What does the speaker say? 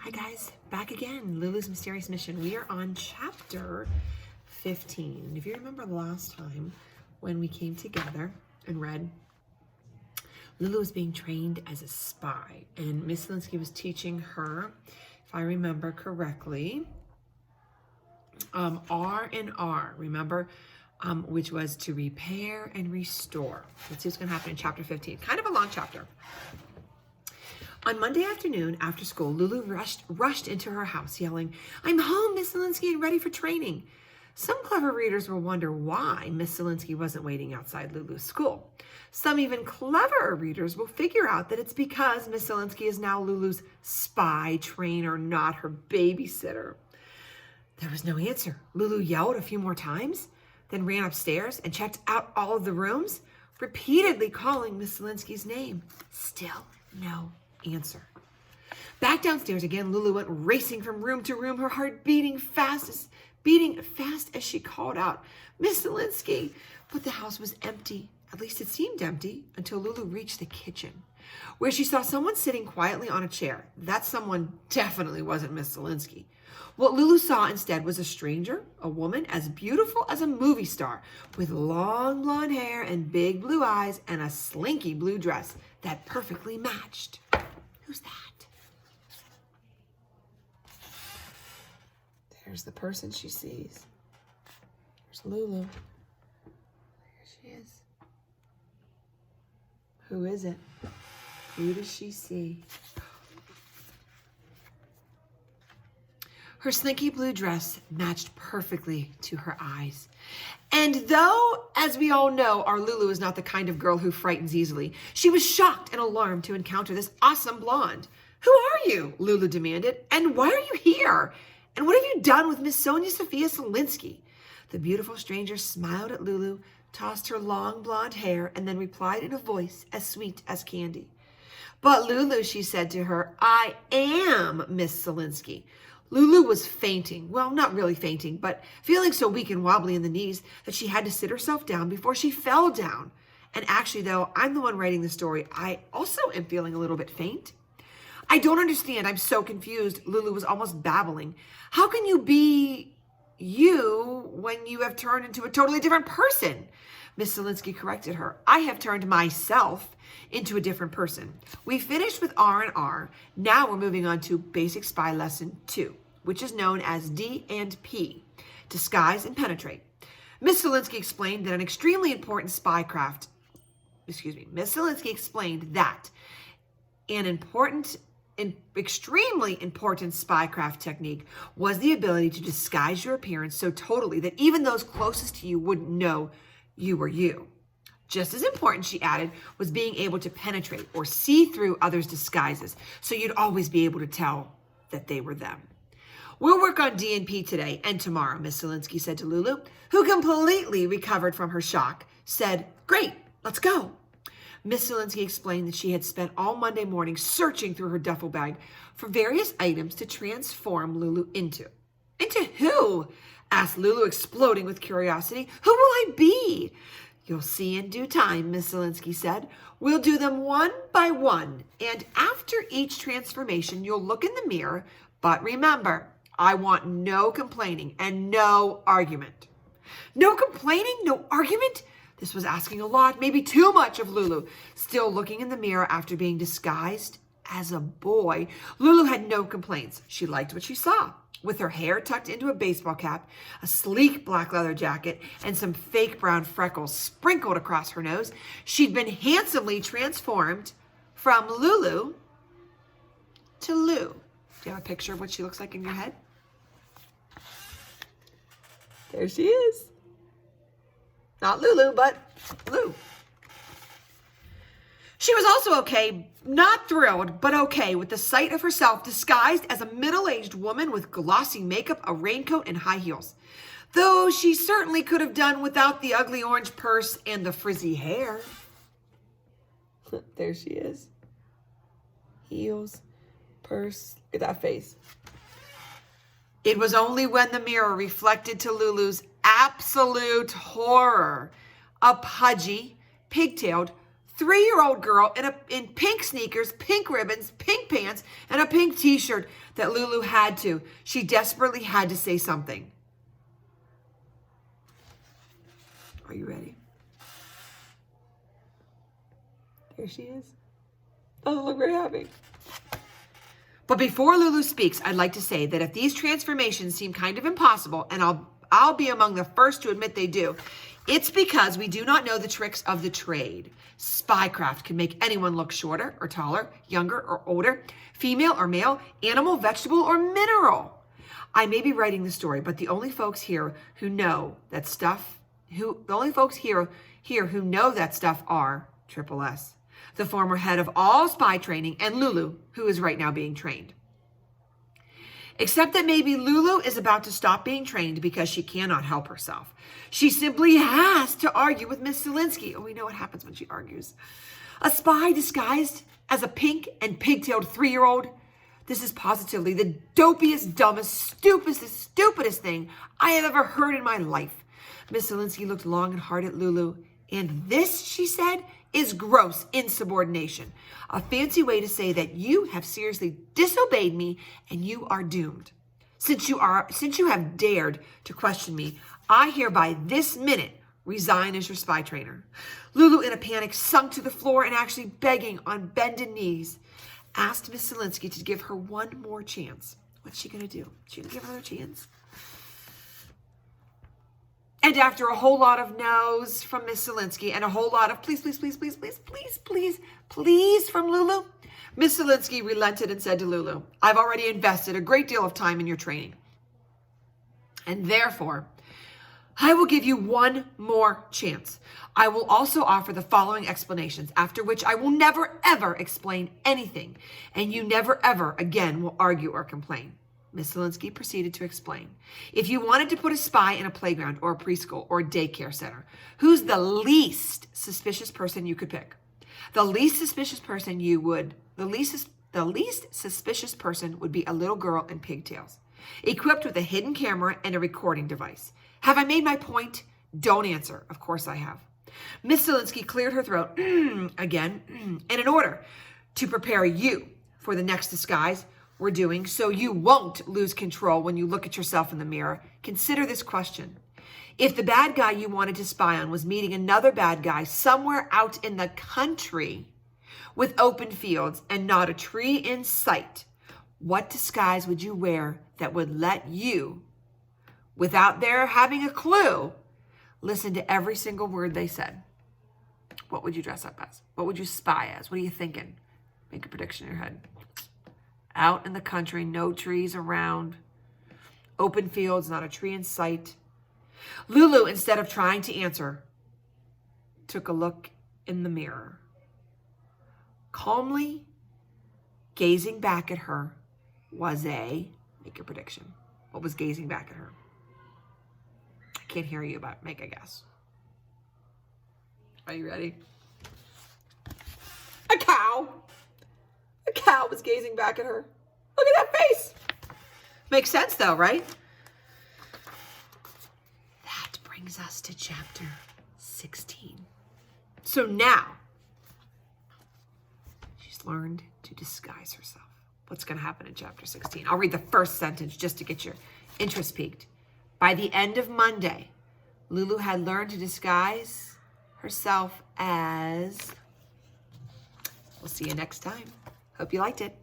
Hi guys, back again. Lulu's Mysterious Mission. We are on chapter 15. If you remember last time when we came together and read, Lulu was being trained as a spy, and Miss Linsky was teaching her, if I remember correctly, R and R, remember? Which was to repair and restore. Let's see what's gonna happen in chapter 15. Kind of a long chapter. On Monday afternoon, after school, Lulu rushed into her house, yelling, "I'm home, Miss Zielinski, and ready for training." Some clever readers will wonder why Miss Zielinski wasn't waiting outside Lulu's school. Some even cleverer readers will figure out that it's because Miss Zielinski is now Lulu's spy trainer, not her babysitter. There was no answer. Lulu yelled a few more times, then ran upstairs and checked out all of the rooms, repeatedly calling Miss Zielinski's name. Still no answer. Back downstairs again, Lulu went racing from room to room, her heart beating fast as she called out, "Miss Zielinski!" But the house was empty. At least it seemed empty until Lulu reached the kitchen, where she saw someone sitting quietly on a chair. That someone definitely wasn't Miss Zielinski. What Lulu saw instead was a stranger, a woman as beautiful as a movie star, with long blonde hair and big blue eyes and a slinky blue dress that perfectly matched. Who's that? There's the person she sees. There's Lulu. There she is. Who is it? Who does she see? Her slinky blue dress matched perfectly to her eyes. And though, as we all know, our Lulu is not the kind of girl who frightens easily, she was shocked and alarmed to encounter this awesome blonde. "Who are you?" Lulu demanded. "And why are you here? And what have you done with Miss Sonia Sophia Zielinski?" The beautiful stranger smiled at Lulu, tossed her long blonde hair, and then replied in a voice as sweet as candy. "But Lulu," she said to her, "I am Miss Zielinski." Lulu was fainting. Well, not really fainting, but feeling so weak and wobbly in the knees that she had to sit herself down before she fell down. And actually, though, I'm the one writing the story, I also am feeling a little bit faint. "I don't understand. I'm so confused." Lulu was almost babbling. "How can you be you when you have turned into a totally different person?" Miss Zielinski corrected her. "I have turned myself into a different person." We finished with R and R. Now we're moving on to Basic Spy Lesson 2, which is known as D and P, Disguise and Penetrate. Miss Zielinski explained that Miss Zielinski explained that an extremely important spycraft technique was the ability to disguise your appearance so totally that even those closest to you wouldn't know you were you. Just as important, she added, was being able to penetrate or see through others' disguises, so you'd always be able to tell that they were them. "We'll work on D&P today and tomorrow," Miss Zielinski said to Lulu, who completely recovered from her shock, said, "Great, let's go." Miss Zielinski explained that she had spent all Monday morning searching through her duffel bag for various items to transform Lulu into. "Into who?" asked Lulu, exploding with curiosity. "Who will I be?" "You'll see in due time," Miss Zielinski said. "We'll do them one by one, and after each transformation, you'll look in the mirror. But remember, I want no complaining and no argument." No complaining? No argument? This was asking a lot, maybe too much of Lulu. Still looking in the mirror after being disguised as a boy, Lulu had no complaints. She liked what she saw. With her hair tucked into a baseball cap, a sleek black leather jacket, and some fake brown freckles sprinkled across her nose, she'd been handsomely transformed from Lulu to Lou. Do you have a picture of what she looks like in your head? There she is. Not Lulu, but Lou. She was also okay, not thrilled, but okay with the sight of herself disguised as a middle-aged woman with glossy makeup, a raincoat, and high heels. Though she certainly could have done without the ugly orange purse and the frizzy hair. There she is. Heels, purse, look at that face. It was only when the mirror reflected to Lulu's absolute horror a pudgy, pigtailed, 3-year-old girl in pink sneakers, pink ribbons, pink pants, and a pink t-shirt that Lulu she desperately had to say something. Are you ready? There she is. Doesn't look very happy. But before Lulu speaks, I'd like to say that if these transformations seem kind of impossible, and I'll be among the first to admit they do, it's because we do not know the tricks of the trade. Spycraft can make anyone look shorter or taller, younger or older, female or male, animal, vegetable, or mineral. I may be writing the story, but the only folks here who know that stuff, who know that stuff are Triple S, the former head of all spy training, and Lulu, who is right now being trained. Except that maybe Lulu is about to stop being trained because she cannot help herself. She simply has to argue with Miss Zielinski. Oh, we know what happens when she argues. A spy disguised as a pink and pigtailed 3-year-old. This is positively the dopiest, dumbest, stupidest thing I have ever heard in my life. Miss Zielinski looked long and hard at Lulu. And this, she said, is gross insubordination. A fancy way to say that you have seriously disobeyed me and you are doomed. Since you have dared to question me, I hereby this minute resign as your spy trainer. Lulu, in a panic, sunk to the floor and actually begging on bended knees, asked Miss Zielinski to give her one more chance. What's she going to do? Is she going to give her a chance? And after a whole lot of no's from Miss Zielinski and a whole lot of please from Lulu, Miss Zielinski relented and said to Lulu, I've already invested a great deal of time in your training. And therefore, I will give you one more chance. I will also offer the following explanations, after which I will never, ever explain anything, and you never, ever again will argue or complain. Miss Zielinski proceeded to explain. If you wanted to put a spy in a playground or a preschool or a daycare center, who's the least suspicious person you could pick? The least suspicious person would be a little girl in pigtails, equipped with a hidden camera and a recording device. Have I made my point? Don't answer. Of course I have. Miss Zielinski cleared her throat again, and in order to prepare you for the next disguise we're doing so you won't lose control when you look at yourself in the mirror, consider this question. If the bad guy you wanted to spy on was meeting another bad guy somewhere out in the country with open fields and not a tree in sight, what disguise would you wear that would let you, without their having a clue, listen to every single word they said? What would you dress up as? What would you spy as? What are you thinking? Make a prediction in your head. Out in the country, no trees around, open fields, not a tree in sight. Lulu, instead of trying to answer, took a look in the mirror. Calmly gazing back at her was make a prediction. What was gazing back at her? I can't hear you, but make a guess. Are you ready? A cow. A cow was gazing back at her. Look at that face. Makes sense though, right? That brings us to chapter 16. So now, she's learned to disguise herself. What's going to happen in chapter 16? I'll read the first sentence just to get your interest piqued. By the end of Monday, Lulu had learned to disguise herself as... We'll see you next time. Hope you liked it.